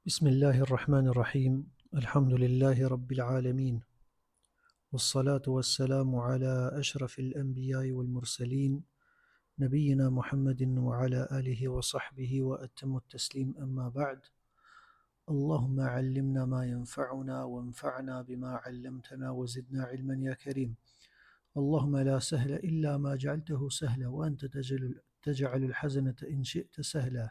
Bismillahirrahmanirrahim. Alhamdulillahi rabbil alamin. Wassalatu wassalamu ala ashrafil anbiya'i wal mursalin, nabiyyina Muhammadin wa ala alihi wa sahbihi wa atammu at-taslim, amma ba'd. Allahumma 'allimna ma yanfa'una wanfa'na bima 'allamtana wa zidna 'ilman ya karim. Allahumma la sahla illa ma ja'altahu sahla wa anta taj'alul hazanata in shi'ta sahla.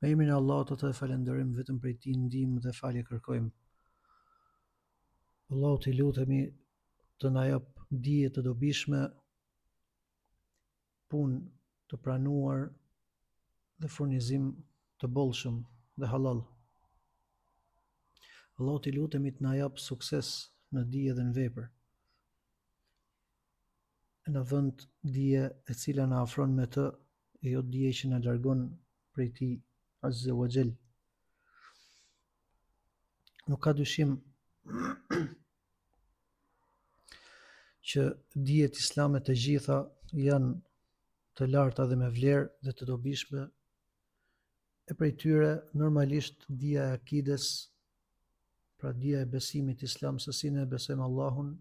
Me emrin e Allahut të falenderojmë, vetëm prej Tij ndihmë dhe falje kërkojmë. Allahu t'i lutemi të na jap dije të dobishme, punë të pranuar dhe furnizim të bollshëm dhe halal. Allahu t'i lutemi të na jap sukses në dije dhe në vepër. Në vend dije e cila na afron me të, e jo dije që na largon prej Tij Azza wa Jall. Nuk ka dyshim që dijet islame të gjitha janë të larta dhe me vlerë dhe të dobishme, e prej tyre normalisht dija e akides, pra dija e besimit islam, se si ne besojmë Allahun,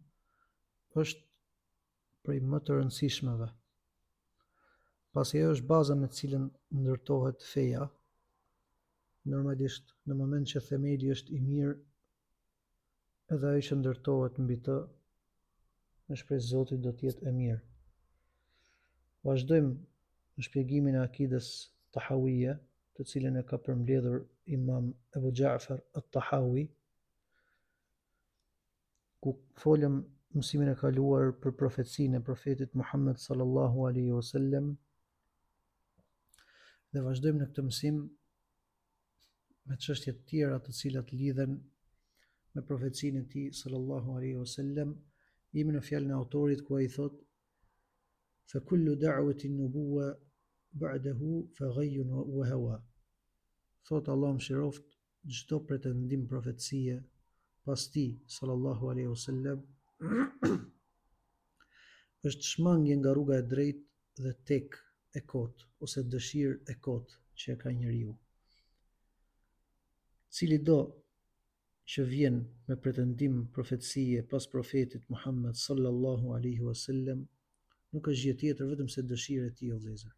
është prej më të rëndësishmeve. Pasi ajo është baza me cilën ndërtohet feja. Normalisht në moment që themeli është i mirë, edhe ajo që ndërtohet mbi të, me shpresë Zotit do të jetë e mirë. Vazhdojmë në shpjegimin e akides tahawije, të cilën e ka përmbledhur Imam Ebu Ja'far at-Tahawi, ku folëm mësimin e kaluar për profecinë e profetit Muhammed sallallahu alaihi wasallam, dhe vazhdojmë në këtë mësim me çështje të tjera të cilat lidhen me profecinë e Tij sallallahu alaihi wasallam. Jemi në fjalën e autorit ku ai thot: "Fa kullu da'watin nubuwa ba'dahu fa ghayyun wa hawa." Thot Allah mëshiroft, çdo pretendim profecie pas Tij sallallahu alaihi wasallam është shmangje nga rruga e drejtë dhe tek e kot, ose dëshirë e kot që e ka njeriu. Cili do që vjen me pretendim profecie pas profetit Muhammed sallallahu alaihi wasallam, nuk është gjë tjetër vetëm se dëshira e tij, o vëllezër.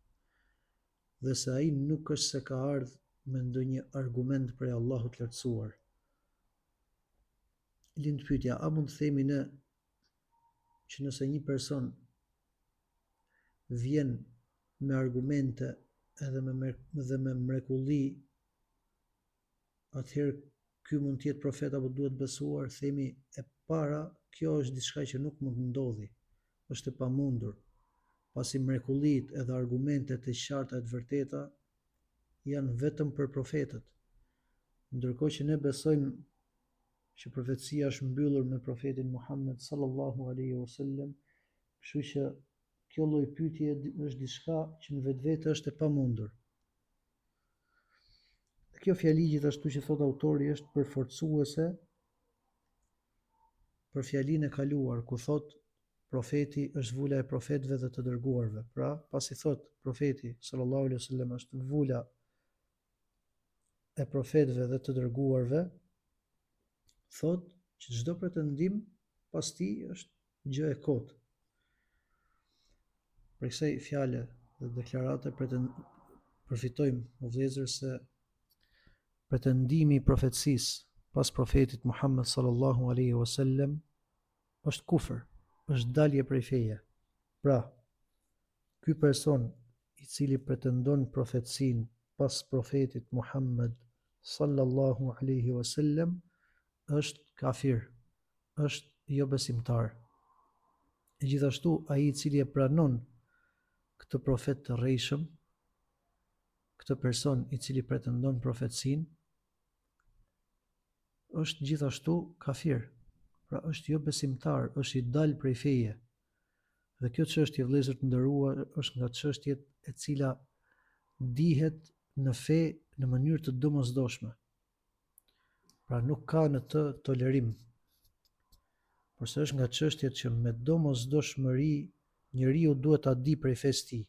Dhe se ai nuk është se ka ardhur me ndonjë argument prej Allahut lartësuar. Lind pyetja, a mund të themi ne që nëse një person vjen me argumente edhe me mrekulli, atëherë ky mund të jetë profet apo duhet besuar? Themi e para, kjo është diçka që nuk mund të ndodhi, është e pamundur, pasi mrekullitë edhe argumentet e qarta e të vërteta janë vetëm për profetët, ndërkohë që ne besojmë që profecia është mbyllur me profetin Muhammed sallallahu alaihi wasallam, kështu që kjo lloj pyetje është diçka që në vetvete është e pamundur. Kjo fjali gjithashtu që thot autori është përforcuese për fjalinë e kaluar, ku thot profeti është vula e profetëve dhe të dërguarve. Pra, pasi thot profeti sallallahu alaihi wasallam është vula e profetëve dhe të dërguarve, thot që çdo pretendim pas tij është gjë e kotë. Për kësaj fjale dhe deklarate përfitojmë, o vëllezër, se pretendimi i profecisë pas profetit Muhammed sallallahu alaihi wasallam është kufër, është dalje prej feje. Pra, ky person i cili pretendon profecinë pas profetit Muhammed sallallahu alaihi wasallam është kafir, është jo besimtar. E gjithashtu ai i cili e pranon këtë profet të rrejshëm, këtë person i cili pretendon profecinë, është gjithashtu kafir, pra është jo besimtar, është i dalë prej feje. Dhe kjo çështje, vëllezër të nderuar, është nga çështjet e cila dihet në fe në mënyrë të domosdoshme. Pra nuk ka në të tolerim. Porse është nga çështjet që me domosdoshmëri njeriu duhet ta di prej fesë tij.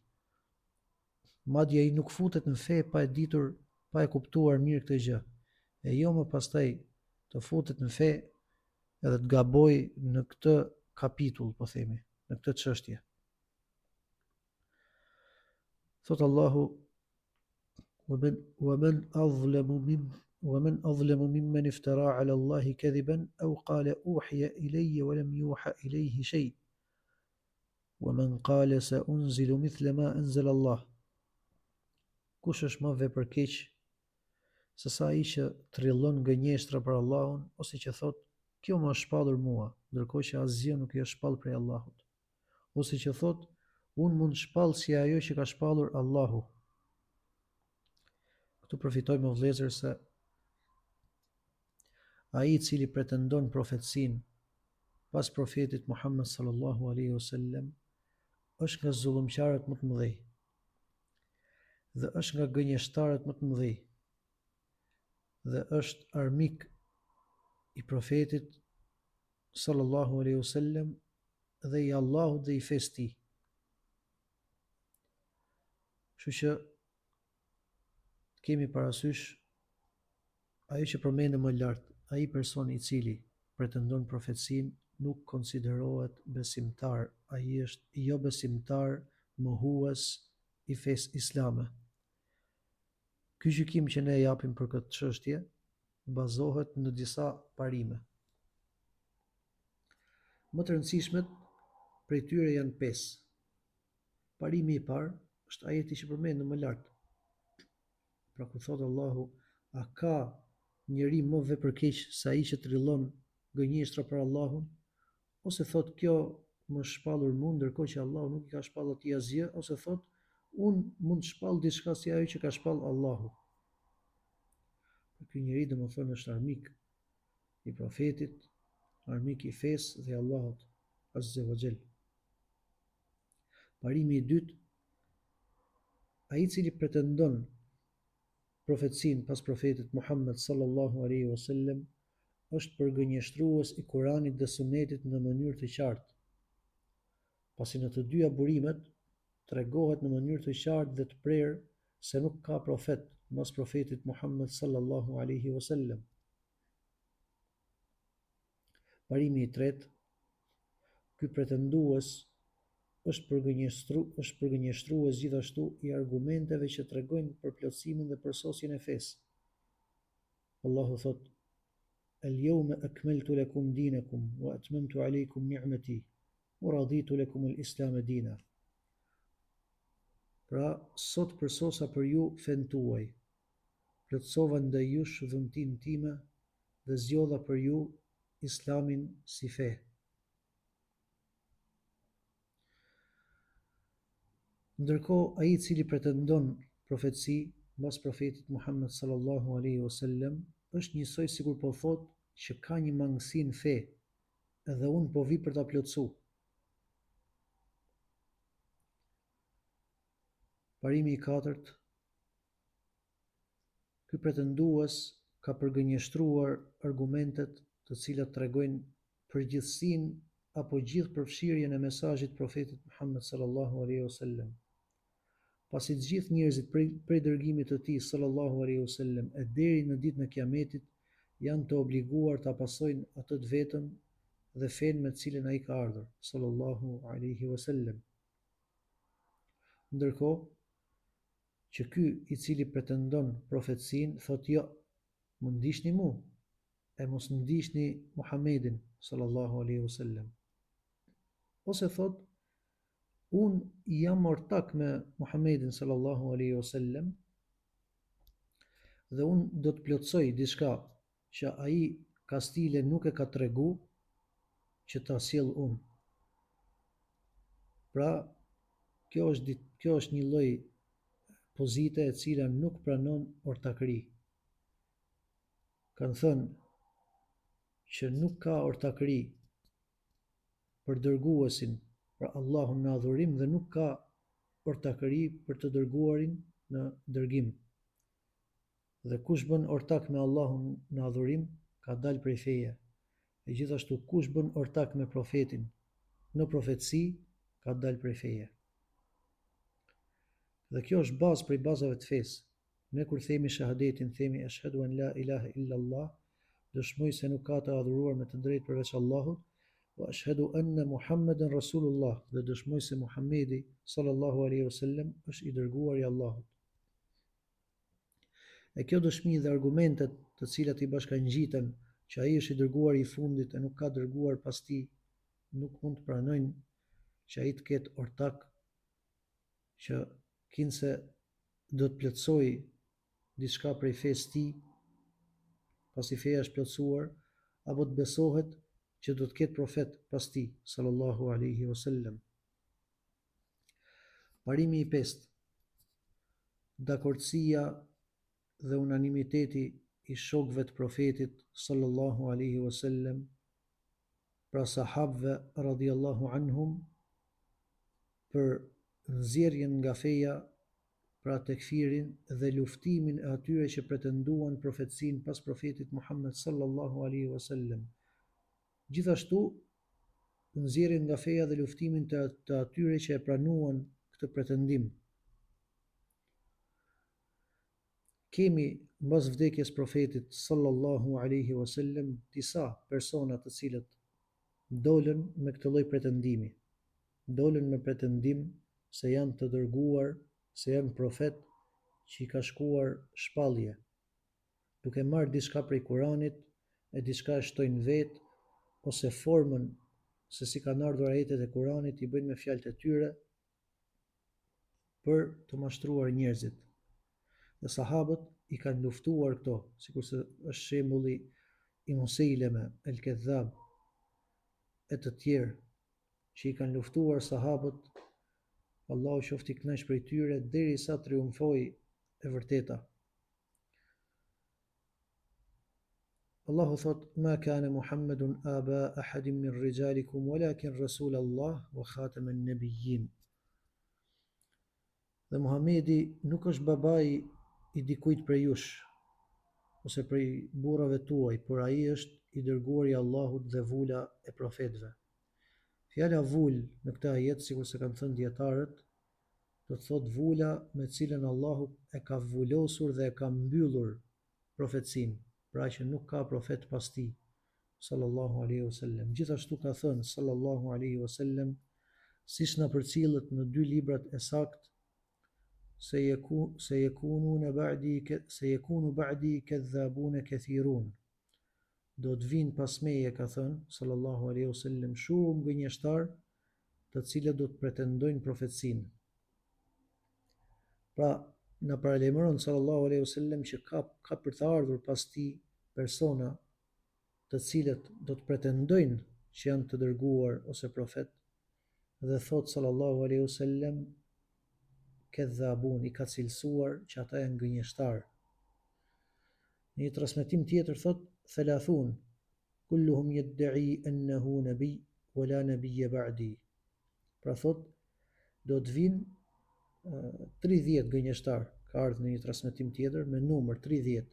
Madje ai nuk futet në fe pa e ditur pa e kuptuar mirë këtë gjë, e jo më pastaj të futet në fe edhe të gaboj në këtë kapitull, po themi, në këtë çështje. Thot Allahu: ومن أظلم ممن افترى على الله كذبا أو قال أوحي إلي ولم يوحى إليه شيء ومن قال سأنزل مثل ما أنزل الله. Kush është më vepërkeq se sa ai që trillon gënjeshtra për Allahun, ose që thot kjo më është shpallur mua, ndërkohë që asgjë nuk i është shpallur prej Allahut, ose që thot unë mund shpall si ajo që ka shpallur Allahu. Këtu përfitojmë o vëllezër se ai i cili pretendon profetësinë pas profetit Muhammed sallallahu alaihi wasallam është nga zullumqtarët më të mëdhenj dhe është nga gënjeshtarët më të mëdhenj dhe është armik i profetit sallallahu alaihi wasallam dhe i Allahut dhe i fesë tij. Kështu që kemi parasysh ai që përmendëm më lart, ai person i cili pretendon profecinë nuk konsiderohet besimtar, ai është jo besimtar, mohues i fesë islame. Ky gjykim që ne japim për këtë çështje bazohet në disa parime. Më të rëndësishmet prej tyre janë 5. Parimi i parë është ajeti që përmendëm më lart. Pra ku thot Allahu: a ka njeri më vepërkeq se ai që trillon gënjeshtra për Allahun, ose thot kjo më shpallur mua, ndërkohë që Allahu nuk i ka shpallur atij asgjë, ose thot unë mund të shpall diçka si ajo që ka shpall Allahu. Ky njeri domethënë është armik i profetit, armik i fesë dhe Allahut azza wa jall. Parimi i dytë, ai i cili pretendon profecinë pas profetit Muhammed sallallahu alaihi wasallam është përgënjeshtrues i Kuranit dhe Sunetit në mënyrë të qartë. Pasi në të dyja burimet tregohet në mënyrë të qartë dhe të prerë se nuk ka profet mas profetit Muhammed sallallahu alaihi wasallam. Parimi i tretë, ky pretendues është përgënjeshtrues gjithashtu i argumenteve që tregojnë për plotësimin dhe përsosjen e fesë. Allahu thot: "El-yawma akmaltu lakum dinakum wa atmamtu alaykum ni'mati wa raditu lakum al-islam dina." Pra, sot përsosa për ju fen tuaj, plotësova ndaj jush dhuntin time dhe zgjodha për ju islamin si fe. Ndërkohë ai i cili pretendon profetësi mbas profetit Muhammed sallallahu alaihi wasallam është njësoj sikur po thotë që ka një mangësi në fe, edhe unë po vi për ta plotësuar. Parimi i katërt, ky pretendues ka përgënjeshtruar argumentet të cilat tregojnë përgjithësinë apo gjithë përfshirjen e mesazhit profetit Muhammed sallallahu alaihi wasallam. Pasi të gjithë njerëzit prej dërgimit të tij sallallahu alaihi wasallam e deri në ditën e Kiametit janë të obliguar ta pasojnë atë të vetën dhe fenë me të cilën ai ka ardhur sallallahu alaihi wasallam. Ndërkohë që ky i cili pretendon profecinë thotë jo, më ndiqni mua e mos ndiqni Muhammedin sallallahu alaihi wasallam. Ose thotë unë jam ortak me Muhammedin sallallahu alaihi wasallam dhe unë do të plotësoj diçka që ai kastile nuk e ka tregu që ta sjell unë. Pra, kjo është një lloj pozite e cila nuk pranon ortakëri. Kanë thënë që nuk ka ortakëri për dërguesin për Allahun në adhurim dhe nuk ka ortakëri për të dërguarin në dërgim. Dhe kush bën ortak me Allahun në adhurim, ka dalë prej feje. E gjithashtu kush bën ortak me profetin në profetësi, ka dalë prej feje. Dhe kjo është bazë prej bazave të fesë. Ne kur themi shahadetin, themi ashhadu an la ilaha illa Allah, dëshmoj se nuk ka të adhuruar me të drejtë përveç Allahut, wa ashhadu anna Muhammeden Rasulullah, dhe dëshmoj se Muhammedi sallallahu alaihi wasallam është i dërguar i Allahut. E kjo dëshmi dhe argumentet të cilat i bashkangjiten që ai është i dërguar i fundit e nuk ka dërguar pas tij, nuk mund të pranojnë që ai të ketë ortak që kinse do të plotësoj diçka prej fesë tij, pasi feja është plotësuar, apo të besohet që do të ketë profet pas tij, sallallahu alaihi wasallam. Parimi i pestë. Dakordësia dhe unanimiteti i shokëve të profetit, sallallahu alaihi wasallam, pra sahabëve radhiyallahu anhum, për nxjerrjen nga feja, pra tekfirin dhe luftimin e atyre që pretenduan profetësinë pas profetit Muhammed sallallahu alaihi wasallam. Gjithashtu, nxjerrjen nga feja dhe luftimin të atyre që e pranuan këtë pretendim. Kemi mbas vdekjes profetit sallallahu alaihi wasallam disa persona të cilët dolën me këtë lloj pretendimi. Dolën me pretendim se janë të dërguar, se janë profet që i ka shkuar shpallje, duke marrë diçka prej Kuranit e diçka e shtojnë vetë, ose formën se si kanë ardhur ajetet e Kuranit i bëjnë me fjalët e tyre për të mashtruar njerëzit. Dhe sahabët i kanë luftuar këto, sikurse është shembulli i Musaileme el Kedhab e të tjerë që i kanë luftuar sahabët, Allahu qoftë i kënaqur prej tyre derisa triumfoi e vërteta. Allahu thot: "Ma kana Muhammedun aba ahadin min rijalikum walakin Rasulallah wa khataman nabiyyin." Dhe Muhamedi nuk është babai i dikujt prej jush, ose prej burrave tuaj, por ai është i dërguari i Allahut dhe vula e profetëve. Fjala vul në këtë ajet, sikur se kanë thënë dietarët, do të thotë vula me cilën Allahu e ka vulosur dhe e ka mbyllur profetësinë, pra që nuk ka profet pas tij, sallallahu alaihi wasallam. Gjithashtu ka thënë sallallahu alaihi wasallam, siç na përcillet në dy librat e saktë, se yekunu ba'di kadhabun kathirun. Do të vinë pas meje, ka thënë sallallahu alaihi wasallam, shumë gënjeshtar, të cilët do të pretendojnë profecinë. Pra, na paralajmëron sallallahu alaihi wasallam që ka për të ardhur pas tij persona të cilët do të pretendojnë që janë të dërguar ose profet, dhe thot sallallahu alaihi wasallam, kadhabun, i ka cilësuar që ata janë gënjeshtar. Në një transmetim tjetër thot thalathun, kulluhum yad'i annahu nabi wala nabiyya ba'di. Pra thot, do të vinë 30 gënjeshtar, ka ardhur në një transmetim tjetër me numër 30.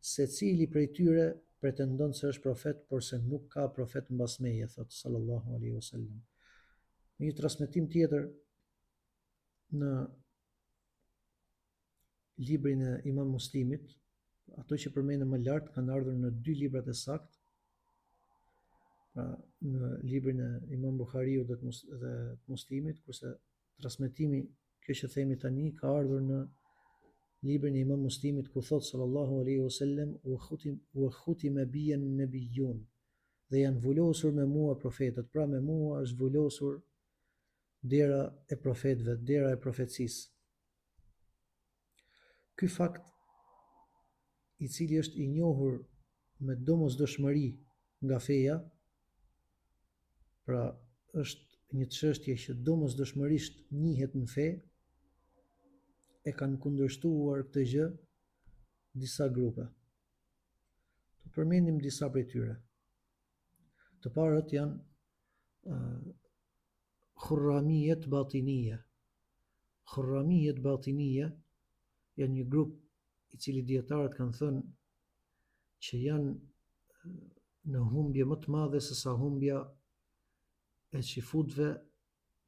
Secili prej tyre pretendon se është profet, por se nuk ka profet mbas meje, thot sallallahu alaihi wasallam. Në një transmetim tjetër në librin e Imam Muslimit, ato që përmendëm më lart kanë ardhur në dy librat e saktë, pra në librin e Imam Buhariut dhe Muslimit, kurse transmetimi kjo që themi tani ka ardhur në librin e Imam Muslimit, ku thot sallallahu alaihi wasallam, wa khutima biyan nabiyyun, dhe janë vulosur me mua profetët, pra me mua është vulosur dera e profetëve, dera e profecisë. Ky fakt, i cili është i njohur me domosdoshmëri nga feja, pra është një çështje që domosdoshmërisht njihet në fe, e kanë kundërshtuar këtë gjë disa grupe. Të përmendim disa prej tyre. Të parët janë Khurramijet Batinije. Khurramijet Batinije janë një grup i cili dietarët kanë thënë që janë në humbje më të madhe se sa humbja e xifutëve,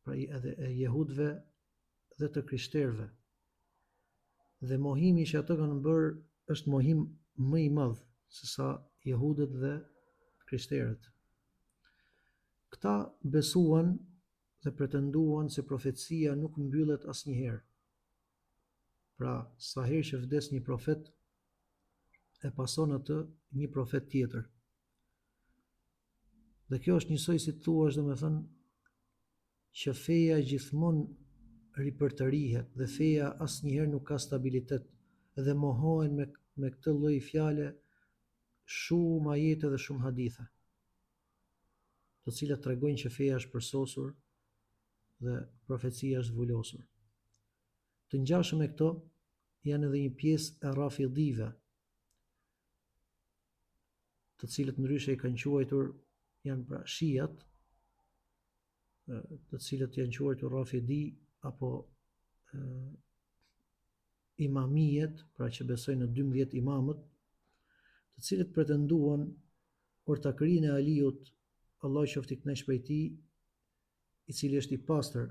pra edhe e jehudëve dhe të krishterëve. Dhe mohimi që ato kanë bërë është mohim më i madh se sa jehudët dhe krishterët. Këta besuan dhe pretenduan se profecia nuk mbyllet asnjëherë. Pra, sa herë që vdes një profet, e pason atë një profet tjetër. Dhe kjo është njësoj si të thuash, domethënë, që feja gjithmonë ripërtërihet dhe feja asnjëherë nuk ka stabilitet dhe mohohen me këtë lloj fjale shumë ajete dhe shumë hadithe, të cilat tregojnë që feja është përsosur dhe profecia është zbulosur. Të ngjashëm me këto janë edhe një pjesë e Rafidive, të cilët ndryshe i kanë quajtur janë pra Shiat, të cilët janë quajtur Rafidi apo imamijet, pra që besojnë në 12 imamët, të cilët pretenduan ortakërinë e Aliut, Allah qoftë i kënaqur prej tij, i cili është i pastër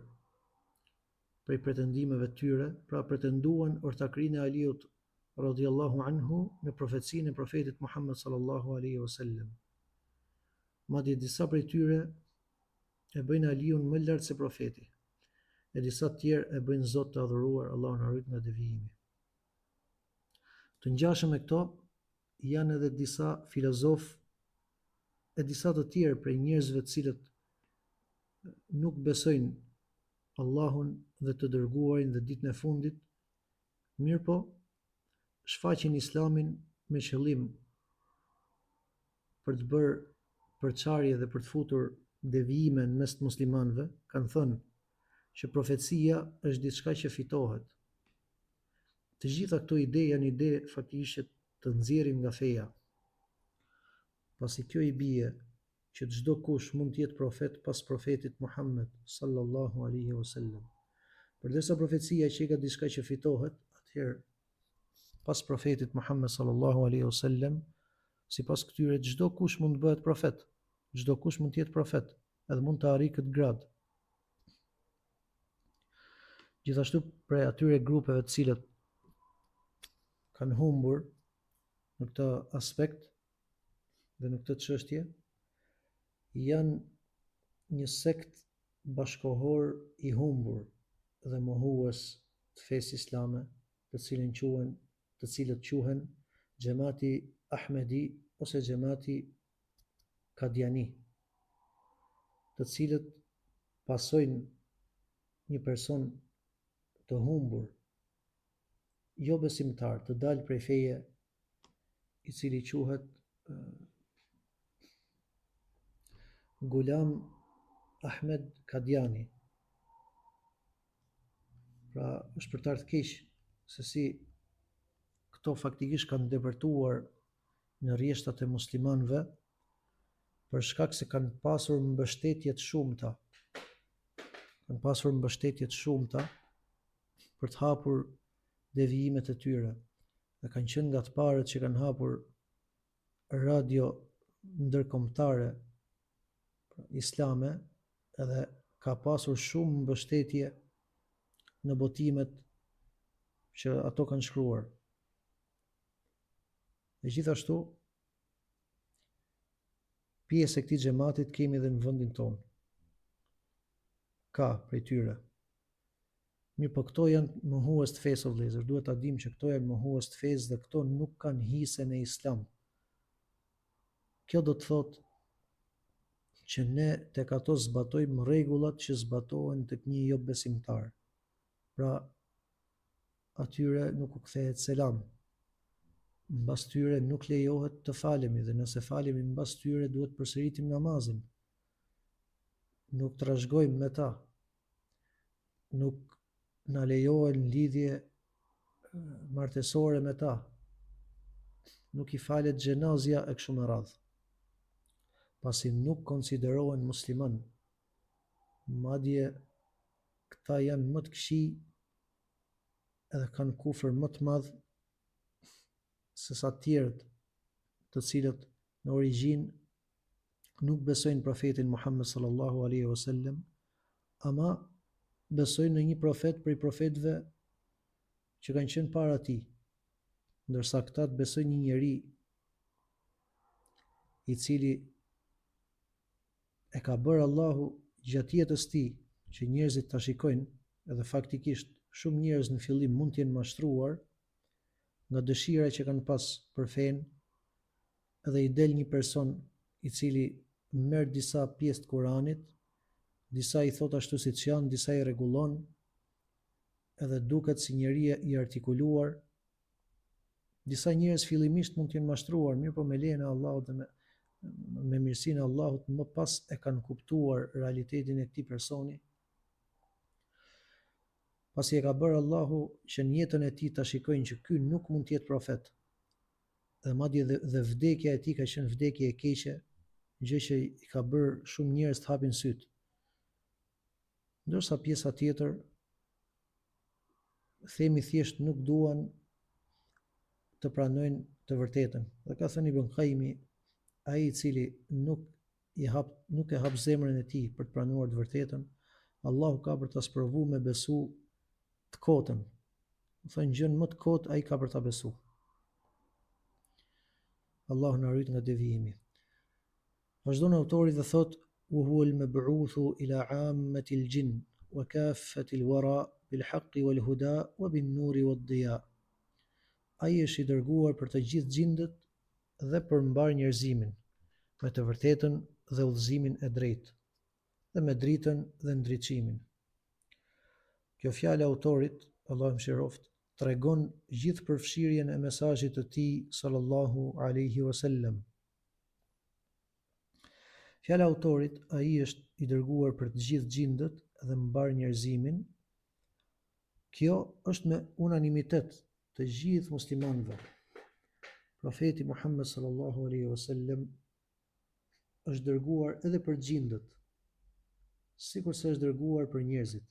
prej pretendimeve të tyre, pra pretenduan ortakërinë e Aliut radhiyallahu anhu në profecinë e profetit Muhammed sallallahu alaihi wasallam. Madje disa prej tyre e bëjnë Aliun më lart se profeti, e disa të tjerë e bëjnë Zot të adhuruar, Allahu na rrit nga devijimi. Të ngjashëm me këto janë edhe disa filozofë e disa të tjerë prej njerëzve të cilët nuk besojnë Allahun dhe të dërguarin dhe ditën e fundit, mirë po shfaqin Islamin me qëllim për të bërë përçarje dhe për të futur devijime në mes të muslimanëve, kanë thënë që profecia është diçka që fitohet. Të gjitha këto ide janë ide faktikisht të nxjerrin nga feja. Pasi kjo i bie që çdo kush mund të jetë profet pas profetit Muhammed sallallahu alaihi wasallam. Përdesa profecia që ka diçka që fitohet, atëherë pas profetit Muhammed sallallahu alaihi wasallam, sipas këtyre çdo kush mund të bëhet profet, çdo kush mund të jetë profet, edhe mund të arrijë këtë grad. Gjithashtu prej atyre grupeve të cilët kanë humbur në këtë aspekt dhe në këtë çështje, janë një sekt bashkohor i humbur dhe mohues të fesë islame, të cilët quhen Xhamati Ahmedi ose Xhamati Kadiani, të cilët pasojnë një person të humbur, jo besimtar, të dalë prej feje, i cili quhet Gulam Ahmed Kadiani. Pra është për të ardhur keq se si këto faktikisht kanë depërtuar në rrjeshtat e muslimanëve për shkak se kanë pasur mbështetje të shumta. Kanë pasur mbështetje të shumta për të hapur devijimet e tyre. Dhe kanë qenë nga të parët që kanë hapur radio ndërkombëtare islame, edhe ka pasur shumë mbështetje në botimet që ato kanë shkruar. Dhe gjithashtu, pjesë e këtij xhamatit kemi edhe në vendin tonë. Ka prej tyre. Mirë, po këto janë mohues të fesë, o vëllezër, duhet ta dimë që këto janë mohues të fesë dhe këto nuk kanë hise në islam. Kjo do të thotë që ne tek ato zbatojmë rregullat që zbatohen tek një jo besimtar. Pra, atyre nuk u kthehet selam. Mbas tyre nuk lejohet të falemi dhe nëse falemi mbas tyre duhet përsëritim namazin. Nuk trashëgojmë me ta. Nuk na lejohen lidhje martesore me ta. Nuk i falet xhenazja e kështu me radhë. Pasi nuk konsiderohen musliman. Madje këta janë më të këqij edhe kanë kufër më të madh se sa të tjerët, të cilët në origjinë nuk besojnë profetin Muhammed sallallahu alaihi wasallam, ama besojnë në një profet prej profetëve që kanë qenë para tij, ndërsa këta të besojnë një njeri i cili e ka bërë Allahu gjatë jetës tij që njerëzit ta shikojnë, edhe faktikisht shumë njerëz në fillim mund të jenë mashtruar nga dëshira që kanë pas për fen, edhe i del një person i cili merr disa pjesë të Kuranit, disa i thot ashtu siç janë, disa i rregullon, edhe duket si njeri i artikuluar. Disa njerëz fillimisht mund të jenë mashtruar, mirë po me lejen e Allahut dhe me mirësinë e Allahut më pas e kanë kuptuar realitetin e këtij personi. Pasi e ka bërë Allahu që në jetën e tij ta shikojnë që ky nuk mund të jetë profet. Dhe madje dhe vdekja e tij ka qenë vdekje e keqe, gjë që i ka bërë shumë njerëz të hapin syt. Ndërsa pjesa tjetër themi thjesht nuk duan të pranojnë të vërtetën. Dhe ka thënë Ibn Qayyimi, ai i cili nuk e hap zemrën e tij për të pranuar të vërtetën, Allahu ka për ta sprovuar me besu të kotën. Do thënë gjën më të kotë ai ka për ta besu. Allahu na rrit nga devijimi. Vazhdon autori dhe thot: "Wa huwa al-mab'uthu ila 'ammati al-jinn wa kaffati al-wara bil-haqqi wal-huda wa bin-nuri wad-diya." Ai është i dërguar për të gjithë gjindët dhe për mbar njerëzimin, me të vërtetën dhe udhëzimin e drejtë, dhe me dritën dhe ndriçimin. Kjo fjalë e autorit, Allahu mëshiroft, tregon gjithë përfshirjen e mesazhit të tij sallallahu alaihi wasallam. Fjala e autorit, ai është i dërguar për të gjithë gjindët dhe mbar njerëzimin. Kjo është me unanimitet të gjithë muslimanëve. Profeti Muhammed sallallahu alaihi wasallam është dërguar edhe për gjindët, sikur se është dërguar për njerëzit.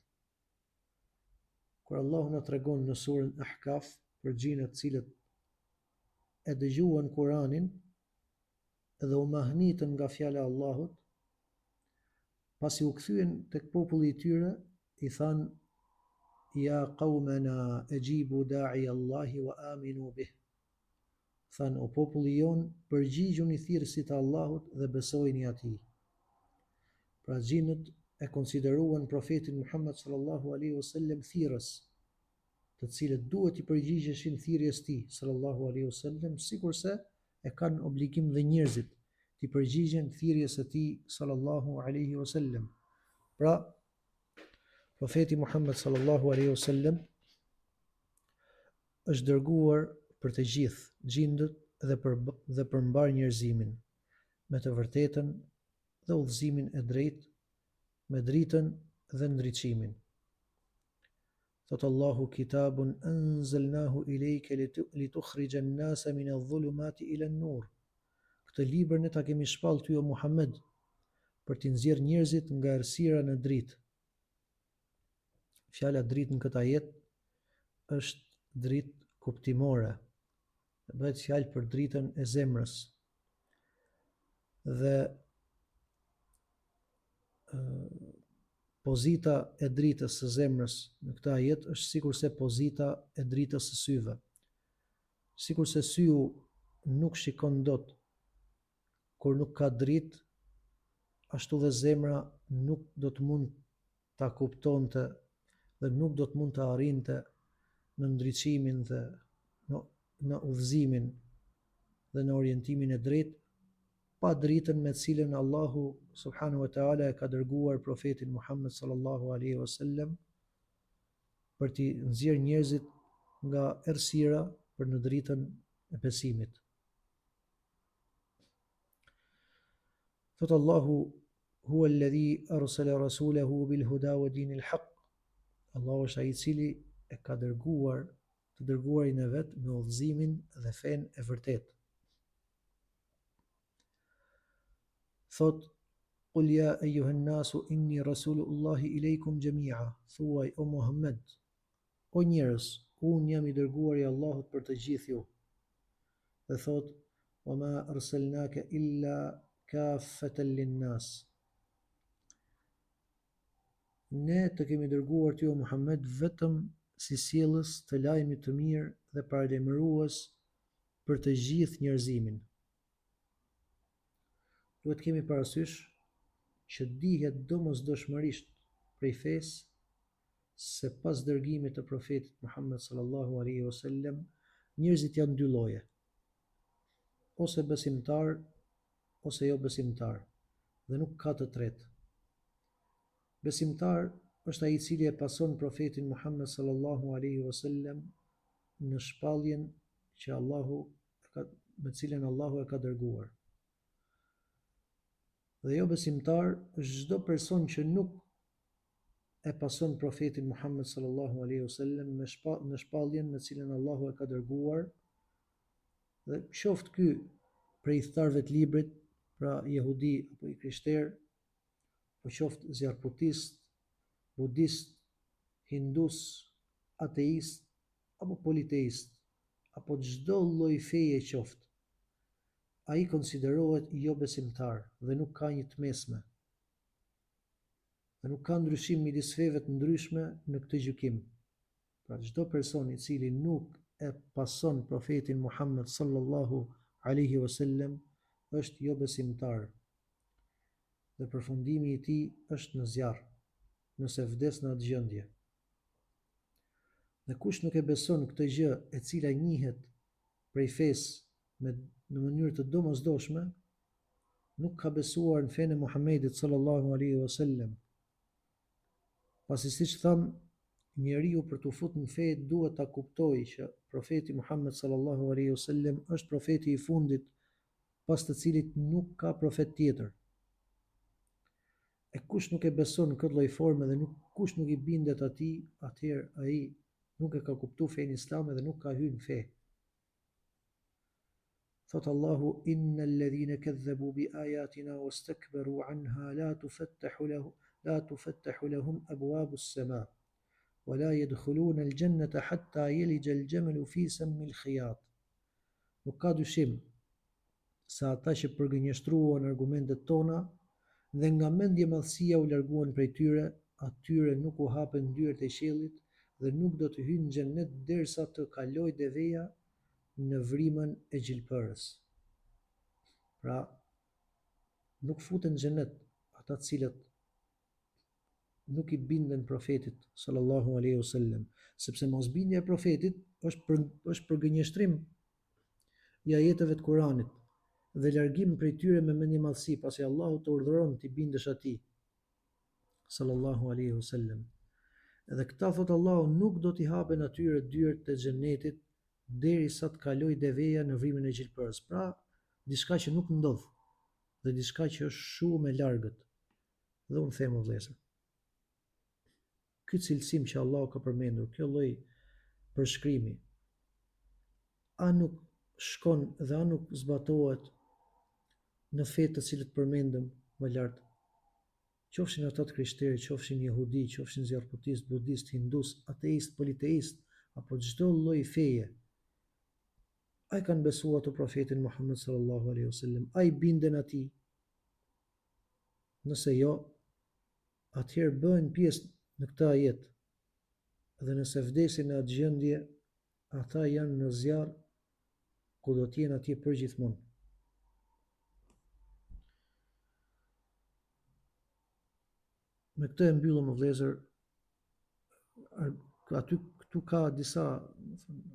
Kur Allahu na tregon në surën Ahkaf për gjinët të cilët e dëgjuan Kur'anin dhe u mahnitën nga fjala e Allahut, pasi u kthyen tek populli i tyre, i thanë: "Ya qaumana ajibu da'i Allahi wa aminu bih." Thanë: "O populli jon, përgjigjuni thirrësit të Allahut dhe besojini atij." Pra gjinët e konsideruan profetin Muhammed sallallahu alaihi wasallam thirrës, të cilët duhet i përgjigjeshin thirrjes tij sallallahu alaihi wasallam, sikurse e kanë obligim dhe njerëzit të përgjigjen thirrjes së tij sallallahu alaihi wasallam. Pra, profeti Muhammed sallallahu alaihi wasallam është dërguar për të gjithë gjindët dhe për mbar njerëzimin, me të vërtetën dhe udhëzimin e drejtë, me dritën dhe ndriçimin. Thot Allahu: "Kitabun anzalnahu ilayka litukhrija an-nasa min adh-dhulumati ila an-nur." Këtë libër ne ta kemi shpallë ty o Muhammed për t'i nxjerrë njerëzit nga errësira në dritë. Fjala dritë në këtë ajet është dritë kuptimore. Bëhet fjalë për dritën e zemrës. Dhe pozita e dritës së zemrës në këtë ajet është sikurse pozita e dritës së syve. Sikurse syu nuk shikon dot kur nuk ka dritë, ashtu dhe zemra nuk do të mund ta kuptonte dhe nuk do të mund të arrinte në ndriçimin dhe në udhëzimin dhe në orientimin e drejtë, pa dritën me cilën Allahu subhanahu wa taala e ka dërguar profetin Muhammed sallallahu alaihi wasallam për t'i nxjerrë njerëzit nga errësira për në dritën e besimit. Thot Allahu: "Huwa alladhi arsala rasulahu bil huda wa dinil haqq." Allahu është ai i cili e ka dërguar të dërguarin e vet me udhëzimin dhe fen e vërtetë. Thot: "Qul ya ayyuhan nasu inni rasulullahi ilaykum jami'a." Thuaj o Muhammed, o njerëz, unë jam i dërguari i Allahut për të gjithë ju. Dhe thot: "Wa ma arsalnaka illa kaffatan lin-nas." Ne të kemi dërguar ty o Muhammed vetëm si sjellës të lajmit të mirë dhe paralajmërues për të gjithë njerëzimin. Duhet kemi parasysh që dihet domosdoshmërisht prej fesë se pas dërgimit të profetit Muhammed sallallahu alaihi wasallam, njerëzit janë dy lloje, ose besimtar ose jo besimtar, dhe nuk ka të tretë. Besimtar është ai i cili e pason profetin Muhammed sallallahu alaihi wasallam në shpalljen që me cilën Allahu e ka dërguar. Dhe jo besimtar është çdo person që nuk e pason profetin Muhammed sallallahu alaihi wasallam në shpalljen me cilën Allahu e ka dërguar, dhe qoftë ky prej thtarëve të librit, pra jehudi apo i krishterë, po qoftë zjarrputist, budist, hindus, ateist apo politeist, apo çdo lloj feje qoftë, ai konsiderohet jo besimtar dhe nuk ka një të mesme. Dhe nuk ka ndryshim midis feve të ndryshme në këtë gjykim. Pra çdo person i cili nuk e pason profetin Muhammed sallallahu alaihi wasallam është jo besimtar. Dhe përfundimi i tij është në zjarr, nëse vdes në atë gjendje. Dhe kush nuk e beson këtë gjë e cila njihet prej fesë në mënyrë të domosdoshme, nuk ka besuar në fenë e Muhamedit sallallahu alaihi wasallam. Pasi siç thamë, njeriu për të futur në fe duhet ta kuptojë që profeti Muhammed sallallahu alaihi wasallam është profeti i fundit, pas të cilit nuk ka profet tjetër. E kush nuk e beson në këtë lloj forme dhe kush nuk i bindet atij, atëherë ai nuk e ka kuptuar fenë islame dhe nuk ka hyrë në fe. Thot Allahu: innal ladhina kadhabu bi ayatina wastakbaru anha la tufattahu lahum abwabu as-sama wa la yadkhuluna al-jannata hatta yalija al-jamalu fi sammi al-khiyat. Nuk ka dyshim se ata që përgënjeshtruan argumentet tona dhe nga mendje madhësia u larguan prej tyre, atyre nuk u hapen dyert e qiellit dhe nuk do të hyjnë në xhennet derisa të kalojë deveja në vrimën e gjilpërës. Pra, nuk futen në xhennet ata të cilët nuk i binden profetit sallallahu alaihi wasallam, sepse mosbindja e profetit është përgënjeshtrim i ajeteve të Kuranit dhe largim prej tyre me mendjemadhësi, pasi Allahu të urdhëron të i bindesh atij sallallahu alaihi wasallam. Edhe këta, thot Allahu, nuk do t'i hapen atyre dyert të xhenetit derisa të kalojë deveja në vrimën e gjilpërës. Pra, diçka që nuk ndodh dhe diçka që është shumë e largët. Dhe unë them, o vëllezër, ky cilësim që Allahu ka përmendur, kjo lloj përshkrimi, a nuk shkon dhe a nuk zbatohet në fetë të cilët përmendëm më lart, qofshin ata të krishterë, qofshin jehudi, qofshin zjarrputist, budist, hindus, ateist, politeist, apo çdo lloj feje. Ai kanë besuar te profetin Muhammed sallallahu alaihi wasallam, ai binden atij. Nëse jo, atëherë bëhen pjesë në këtë ajet. Dhe nëse vdesin në atë gjendje, ata janë në zjarr ku do të jenë atje përgjithmonë. Me këtë e mbyllëm, vëllezër, këtu ka disa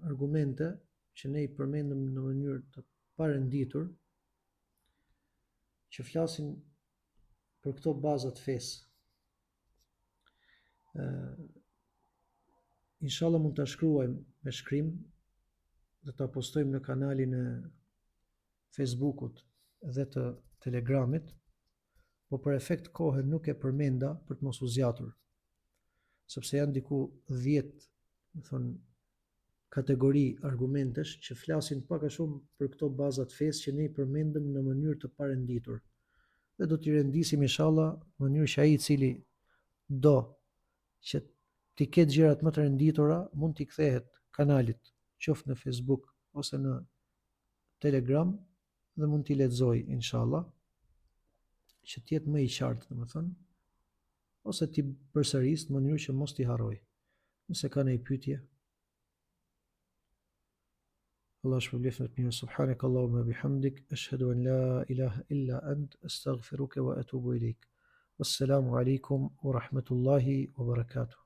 argumente që ne i përmendëm në mënyrë të parenditur, që flasin për këto baza të fesë. Inshallah mund ta shkruajmë me shkrim dhe ta postojmë në kanalin e Facebookut dhe të Telegramit, po për efekt kohe nuk e përmenda për të mos u zgjatur, sepse janë diku 10, kategori argumentesh që flasin pak a shumë për këto baza të fesë që ne i përmendëm në mënyrë të parenditur. Dhe do t'i rendisim inshallah në mënyrë që ai i cili do që t'i ketë gjërat më të renditura, mund t'i kthehet kanalit, qoftë në Facebook ose në Telegram, dhe mund t'i lexojë inshallah, që t'jetë më i qartë, domethënë, ose t'i përsërisë në mënyrë që mos t'i harroj. Nëse ka ndonjë pyetje, Allah shpëlbeft më të mirë. Subhanak Allahumma bihamdik, ashhadu an la ilaha illa ant, astaghfiruka wa atubu ilaik. Wassalamu alaikum wa rahmatullahi wa barakatuh.